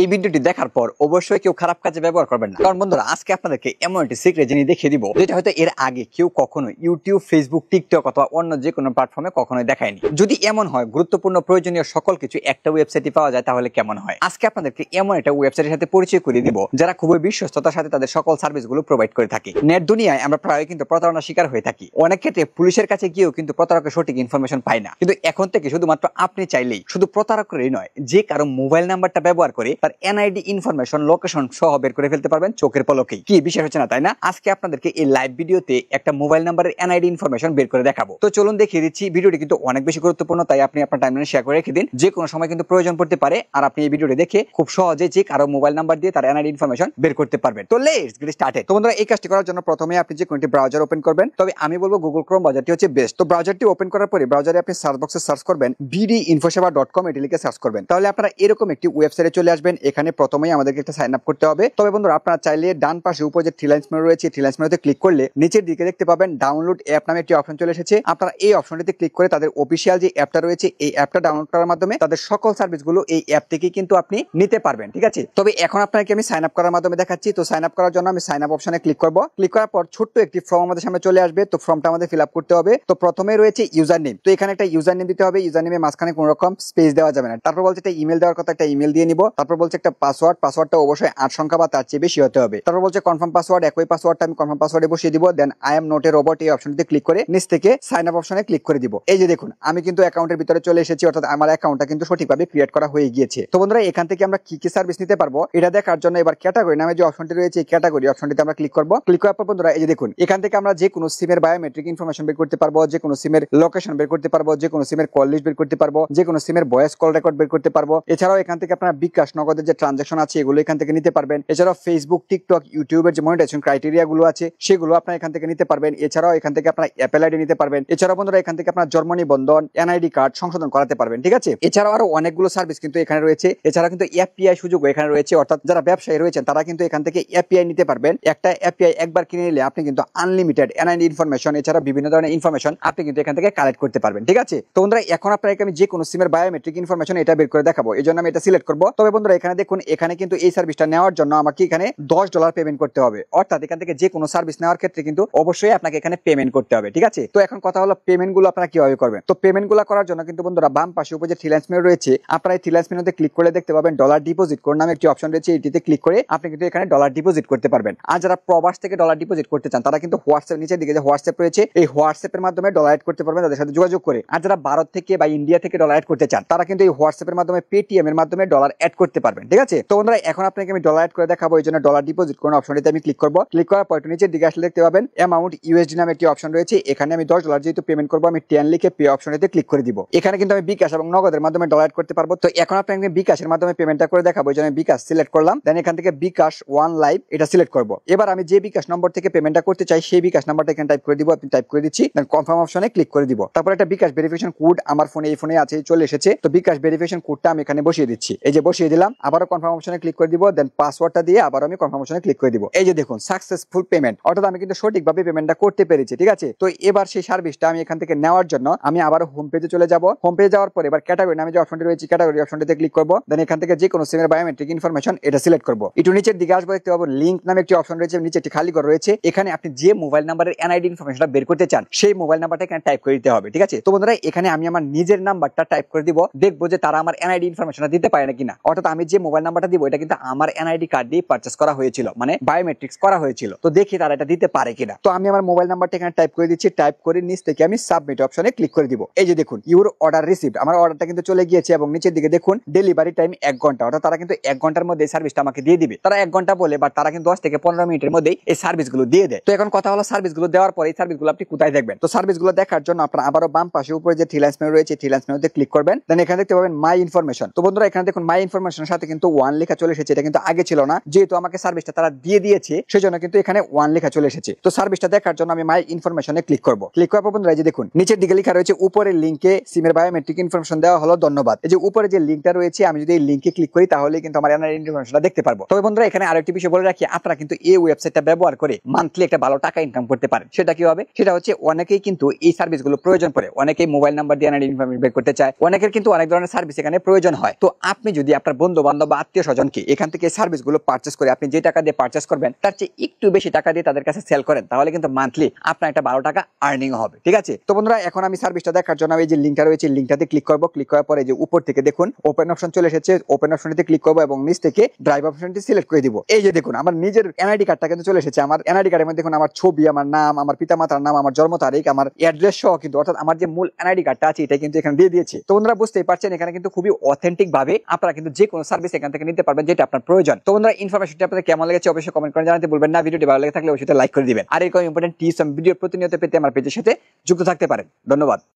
এই ভিডিওটি দেখার পর অবশ্যই কেউ খারাপ কাজে ব্যবহার করবেন না, কারণ বন্ধুরা আজকে আপনাদেরকে এমন একটি সিক্রেট জিনিস দেখিয়ে দিব যেটা হয়তো এর আগে কেউ কখনো ইউটিউব, ফেসবুক, টিকটক অথবা অন্য যে কোনো প্ল্যাটফর্মে কখনোই দেখায়নি। যদি এমন হয় গুরুত্বপূর্ণ প্রয়োজনীয় সকল কিছু একটা ওয়েবসাইটে পাওয়া যায় তাহলে কেমন হয়। আজকে আপনাদেরকে এমন একটা ওয়েবসাইটের সাথে পরিচয় করিয়ে দিব যারা খুবই বিশ্বস্ততার সাথে তাদের সকল সার্ভিসগুলো প্রোভাইড করে থাকে। নেট দুনিয়ায় আমরা প্রায় কিন্তু প্রতারণার শিকার হয়ে থাকি। অনেক ক্ষেত্রে পুলিশের কাছে গিয়েও কিন্তু প্রতারকের সঠিক ইনফরমেশন পায় না। কিন্তু এখন থেকে শুধুমাত্র আপনি চাইলেই শুধু প্রতারকেরই নয়, যে কারো মোবাইল নাম্বারটা ব্যবহার করে তার এনআইডি ইনফরমেশন, লোকেশন সহ বের করে ফেলতে পারবেন চোখের পলকেই। কি বিশ্বাস হচ্ছে না তাই না? আজকে আপনাদেরকে এই লাইভ ভিডিওতে একটা মোবাইল নাম্বারের এনআইডি ইনফরমেশন বের করে দেখাবো। তো চলুন দেখিয়ে দিচ্ছি। ভিডিওটি কিন্তু অনেক বেশি গুরুত্বপূর্ণ, তাই আপনি আপনার টাইমলাইনে শেয়ার করে রেখে দিন। যে কোনো সময় কিন্তু প্রয়োজন পড়তে পারে, আর আপনি এই ভিডিওটি দেখে খুব সহজে যে কারো মোবাইল নাম্বার দিয়ে তার এনআইডি ইনফরমেশন বের করতে পারবেন। তো লেটস গেট স্টার্টেড। তো বন্ধুরা এই কাজটি করার জন্য প্রথমে আপনি যে কোনটি ব্রাউজার ওপেন করবেন, তবে আমি বলবো গুগল ক্রোম ব্রাউজারটি হচ্ছে বেস্ট। তো ব্রাউজারটি ওপেন করার পরে ব্রাউজারে আপনি সার্চ বক্সে সার্চ করবেন bdinfoseva.com, এটি লিখে সার্চ করবেন। তাহলে আপনারা এরকম একটি ওয়েবসাইটে চলে আসবেন। এখানে প্রথমেই আমাদেরকে একটা সাইন আপ করতে হবে। তবে বন্ধুরা আপনারা চাইলে ডান পাশে উপরে যে থ্রি লাইনস মেনু রয়েছে, থ্রি লাইনস মেনুতে ক্লিক করলে নিচের দিকে দেখতে পাবেন ডাউনলোড অ্যাপ নামে একটি অপশন চলে এসেছে। আপনারা এই অপশনটিতে ক্লিক করে তাদের অফিসিয়াল যে অ্যাপটা রয়েছে এই অ্যাপটা ডাউনলোড করার মাধ্যমে তাদের সকল সার্ভিসগুলো এই অ্যাপ থেকে কিন্তু আপনি নিতে পারবেন। ঠিক আছে, তবে এখন আপনাকে আমি সাইন আপ করার মাধ্যমে দেখাচ্ছি। তো সাইন আপ করার জন্য আমি সাইন আপ অপশনে ক্লিক করব। ক্লিক করার পর ছোট্ট একটি ফর্ম আমাদের সামনে চলে আসবে। তো ফর্মটা আমাদের ফিল আপ করতে হবে। তো প্রথমে রয়েছে ইউজার নেম। তো এখানে একটা ইউজার নেম দিতে হবে। ইউজার নেমের মাঝখানে কোনো রকম স্পেস দেওয়া যাবে না। তারপর বলছে একটা ইমেল দেওয়ার কথা, একটা ইমেল দিয়ে নিব। তারপর বলছে একটা পাসওয়ার্ড, পাসওয়ার্ডটা অবশ্যই 8 সংখ্যা বা তার চেয়ে বেশি হতে হবে। তারপর বলছে কনফার্ম পাসওয়ার্ড, একই পাসওয়ার্ডটা আমি কনফার্ম পাসওয়ার্ডে বসিয়ে দিব। Then I am not a robot এই অপশনটিতে ক্লিক করে নিচ থেকে সাইন আপ অপশনে ক্লিক করে দিব। এই যে দেখুন আমি কিন্তু অ্যাকাউন্টের ভিতরে চলে এসেছি, অর্থাৎ আমার অ্যাকাউন্টটা কিন্তু সঠিকভাবে ক্রিয়েট করা হয়ে গিয়েছে। তো বন্ধুরা এখান থেকে আমরা কি কি সার্ভিস নিতে পারবো এটা দেখার জন্য এবার ক্যাটাগরি নামে যে অপশনটি রয়েছে এই ক্যাটাগরি অপশনটিতে আমরা ক্লিক করব। ক্লিক করার পর বন্ধুরা এই যে দেখুন এখান থেকে আমরা যে কোনো সিমের বায়োমেট্রিক ইনফরমেশন বের করতে পারবো, যে কোনো সিমের লোকেশন বের করতে পারবো, যে কোনো সিমের কল লিস্ট বের করতে পারবো, যে কোনো সিমের ভয়েস কল রেকর্ড বের করতে পারবো। এছাড়াও এখান থেকে আপনারা বিকাশ, নগদের যে ট্রানজাকশন আছে এগুলো এখান থেকে নিতে পারবেন। এছাড়াও ফেসবুক, টিকটক, ইউটিউবের যে মনিটাইজেশন ক্রাইটেরিয়া গুলো আছে সেগুলো আপনারা এখান থেকে নিতে পারবেন। এছাড়াও এখান থেকে আপনারা অ্যাপেল আইডি নিতে পারবেন। এছাড়াও বন্ধুরা এখান থেকে আপনারা জন্ম নিবন্ধন, এনআইডি কার্ড সংশোধন করাতে পারবেন। ঠিক আছে, এছাড়াও আরো অনেকগুলো সার্ভিস কিন্তু এখানে রয়েছে। এছাড়া কিন্তু এপিআই সুযোগ এখানে রয়েছে, অর্থাৎ যারা ব্যবসায়ী রয়েছেন তারা কিন্তু এখান থেকে এপিআই নিতে পারবেন। একটা এপিআই একবার কিনে নিলে আপনি কিন্তু আনলিমিটেড এনআইডি ইনফরমেশন এছাড়া বিভিন্ন ধরনের ইনফরমেশন আপনি কিন্তু এখান থেকে কালেক্ট করতে পারবেন। ঠিক আছে, তো বন্ধুরা এখন আপনাকে আমি যে কোনো সিমের বায়োমেট্রিক ইনফরমেশন এটা বের করে দেখাবো। এই জন্য আমি এটা সিলেক্ট করবো। তবে বন্ধুরা এখানে দেখুন এখানে কিন্তু এই সার্ভিসটা নেওয়ার জন্য আমাকে এখানে $10 পেমেন্ট করতে হবে। অর্থাৎ এখান থেকে যে কোনো সার্ভিস নেওয়ার ক্ষেত্রে কিন্তু অবশ্যই আপনাকে এখানে পেমেন্ট করতে হবে। ঠিক আছে, তো এখন কথা হলো পেমেন্ট গুলো আপনারা কিভাবে করবেন। তো পেমেন্ট গুলো করার জন্য কিন্তু বন্ধুরা বাম পাশে উপরে যে থ্রি লাইনস মেনু রয়েছে আপনারা এই থ্রি লাইনস মেনুতে ক্লিক করে দেখতে পাবেন ডলার ডিপোজিট কোড নামে একটি অপশন রয়েছে। এটিতে ক্লিক করে আপনি কিন্তু এখানে ডলার ডিপোজিট করতে পারবেন। আর যারা প্রবাস থেকে ডলার ডিপোজিট করতে চান তারা কিন্তু হোয়াটসঅ্যাপ নিচের দিকে যে হোয়াটসঅ্যাপ রয়েছে এই হোয়াটসঅ্যাপের মাধ্যমে ডলার অ্যাড করতে পারবেন তাদের সাথে যোগাযোগ করে। আর যারা ভারত থেকে বা ইন্ডিয়া থেকে ডলার অ্যাড করতে চান তারা কিন্তু এই হোয়াটসঅ্যাপের মাধ্যমে পেটিএম এর মাধ্যমে ডলার অ্যাড করতে পারবেন। ঠিক আছে, তো বন্ধুরা এখন আপনাকে আমি ডলার অ্যাড করে দেখাবো। এই জন্য ডলার ডিপোজিট কোন অপশনটিতে আমি ক্লিক করব। ক্লিক করার পর নিচের দিকে আসলে দেখতে পাবেন অ্যামাউন্ট ইউএসডি নামে একটি অপশন রয়েছে। এখানে আমি $10 যেহেতু পেমেন্ট করবো আমি 10 লিখে পে অপশনটিতে ক্লিক করে দিব। এখানে কিন্তু আমি বিকাশ এবং নগদের মাধ্যমে ডলার অ্যাড করতে পারবো। তো এখন আপনাকে বিকাশের মাধ্যমে পেমেন্টটা করে দেখাবো। এই জন্য আমি বিকাশ সিলেক্ট করলাম। দেন এখান থেকে বিকাশ ওয়ান লাইভ এটা সিলেক্ট করব। এবার আমি যে বিকাশ নম্বর থেকে পেমেন্টটা করতে চাই সেই বিকাশ নাম্বারটা এখানে টাইপ করে দিব। আপনি টাইপ করে দিচ্ছি, দেন কনফার্ম অপশনে ক্লিক করে দিব। তারপর একটা বিকাশ ভেরিফিকেশন কোড আমার ফোনে এই ফোনে আছে চলে এসেছে। তো বিকাশ ভেরিফিকেশন কোডটা আমি এখানে বসিয়ে দিচ্ছি। এই যে বসিয়ে দিলাম, আবারও কনফার্ম অপশনে ক্লিক করে দিব। দেন পাসওয়ার্ডটা দিয়ে আবার আমি কনফার্ম অপশনে ক্লিক করে দিব। এই যে দেখুন সাকসেসফুল পেমেন্ট, অর্থাৎ আমি কিন্তু সঠিকভাবে পেমেন্টটা করতে পেরেছি। ঠিক আছে, তো এবার সেই সার্ভিসটা আমি এখান থেকে নেওয়ার জন্য আমি আবার হোম পেজে চলে যাব। হোম পেজে যাওয়ার পর এবার ক্যাটাগরি নামে যে অপশনটি রয়েছে ক্যাটাগরি অপশনটিতে ক্লিক করব। দেন এখান থেকে যে কোনো সিমের বায়োমেট্রিক ইনফরমেশন এটা সিলেক্ট করব। একটু নিচের দিকে আসবো, দেখতে পাবো লিংক নামে একটি অপশন রয়েছে। নিচে একটি খালি ঘর রয়েছে। এখানে আপনি যে মোবাইল নাম্বারের এনআইডি ইনফরমেশনটা বের করতে চান সেই মোবাইল নাম্বারটা এখানে টাইপ করে দিতে হবে। ঠিক আছে, তো বন্ধুরা এখানে আমি আমার নিজের নাম্বারটা টাইপ করে দিব। দেখবো যে তারা আমার এনআইডি ইনফরমেশনটা দিতে পারে নাকি না। অর্থাৎ আমি যে মোবাইল নাম্বারটা দিব এটা কিন্তু আমার এনআইডি কার্ড দিয়ে পারচেজ করা হয়েছিল, মানে বায়োমেট্রিক্স করা হয়েছিল। তো দেখি তারা এটা দিতে পারে কিনা। তো আমি আমার মোবাইল নাম্বারটা এখানে টাইপ করে দিচ্ছি। টাইপ করে নিচ থেকে আমি সাবমিট অপশনে ক্লিক করে দিব। এই যে দেখুন ইউর অর্ডার রিসিভড, আমার অর্ডারটা কিন্তু চলে গিয়েছে এবং নিচের দিকে দেখুন ডেলিভারি টাইম 1 ঘন্টা। অর্থাৎ তারা কিন্তু 1 ঘন্টার মধ্যে এই সার্ভিসটা আমাকে দিয়ে দিবে। তারা 1 ঘন্টা বলে বাট তারা কিন্তু 10 থেকে 15 মিনিটের মধ্যে এই সার্ভিসগুলো দিয়ে দেয়। তো এখন কথা হলো সার্ভিসগুলো দেওয়ার পরে এই সার্ভিসগুলো আপনি কোথায় দেখবেন। তো সার্ভিসগুলো দেখার জন্য আপনারা আবারও বাম পাশে উপরে যে থ্রি লাইনস মেনু রয়েছে থ্রি লাইনস মেনুতে ক্লিক করবেন। দেন এখানে দেখতে পাবেন মাই ইনফরমেশন। তো বন্ধুরা এখানে দেখুন মাই ইনফরমেশনের সাথে কিন্তু 1 লেখা চলে এসেছে। এটা কিন্তু আগে ছিল না, যেহেতু আমাকে সার্ভিসটা তারা দিয়ে দিয়েছে সেজন্য কিন্তু এখানে 1 লেখা চলে এসেছে। তো সার্ভিসটা দেখার জন্য আমি মাই ইনফরমেশনে ক্লিক করব। ক্লিক করার পর বন্ধুরা এই যে দেখুন নিচের দিকে লেখা রয়েছে উপরের লিংকে সিমের বায়োমেট্রিক ইনফরমেশন দেওয়া হলো, ধন্যবাদ। এই যে উপরে যে লিংকটা রয়েছে আমি যদি এই লিংকে ক্লিক করি তাহলে কিন্তু আমার এনআইডি ইনফরমেশনটা দেখতে পারবো। তবে বন্ধুরা এখানে আরেকটি বিষয় বলে রাখি, আপনারা কিন্তু এই ওয়েবসাইটটা ব্যবহার করে মান্থলি একটা ভালো টাকা ইনকাম করতে পারেন। সেটা কি হবে? সেটা হচ্ছে অনেকেই কিন্তু এই সার্ভিসগুলো প্রয়োজন পড়ে। অনেকেই মোবাইল নাম্বার দিয়ে এনআইডি ইনফরমেশন বের করতে চায়। অনেকের কিন্তু অনেক ধরনের সার্ভিস এখানে প্রয়োজন হয়। তো আপনি যদি আপনার বন্ধু বান্ধব বা আত্মীয় স্বজনকে এখান থেকে সার্ভিস গুলো পার্চেস করে আপনি যে টাকা দিয়ে পার্চেস করবেন তার চেয়ে একটু বেশি টাকা দিয়ে তাদের কাছে সেল করেন, তাহলে কিন্তু মান্থলি আপনার একটা 12 টাকা আর্নিং হবে। ঠিক আছে, তো বন্ধুরা এখন আমি সার্ভিসটা দেখার জন্য এই যে লিঙ্কটা রয়েছে লিঙ্কটাতে ক্লিক করব। ক্লিক করার পরে যে উপর থেকে দেখুন ওপেন অপশন চলে এসেছে, ওপেন অপশনটিতে ক্লিক করব এবং নিচ থেকে ড্রাইভ অপশনটি সিলেক্ট করে দিব। এই যে দেখুন আমার নিজের এনআইডি কার্ডটা কিন্তু চলে এসেছে। আমার এনআইডি কার্ডের মধ্যে দেখুন আমার ছবি, আমার নাম, আমার পিতামাতার নাম, আমার জন্ম তারিখ, আমার অ্যাড্রেস সহ কিন্তু, অর্থাৎ আমার যে মূল এনআইডি কার্ডটা আছে এটা কিন্তু এখানে দিয়ে দিয়েছে। তো বন্ধুরা বুঝতেই পারছেন এখানে কিন্তু খুবই অথেন্টিক ভাবে আপনারা কিন্তু যে কোনো সার্ভিস এখান থেকে নিতে পারবেন যেটা আপনার প্রয়োজন। তো বন্ধুরা ইনফরমেশনটি আপনাদের কেমন লেগেছে অবশ্যই কমেন্ট করে জানাতে ভুলবেন না। ভিডিওটি ভালো লেগে থাকলে অবশ্যই লাইক করে দিবেন। আর এরকম ইম্পর্টেন্ট টিপস এবং ভিডিও প্রতিনিয়ত পেতে আমার পেজের সাথে যুক্ত থাকতে পারেন। ধন্যবাদ।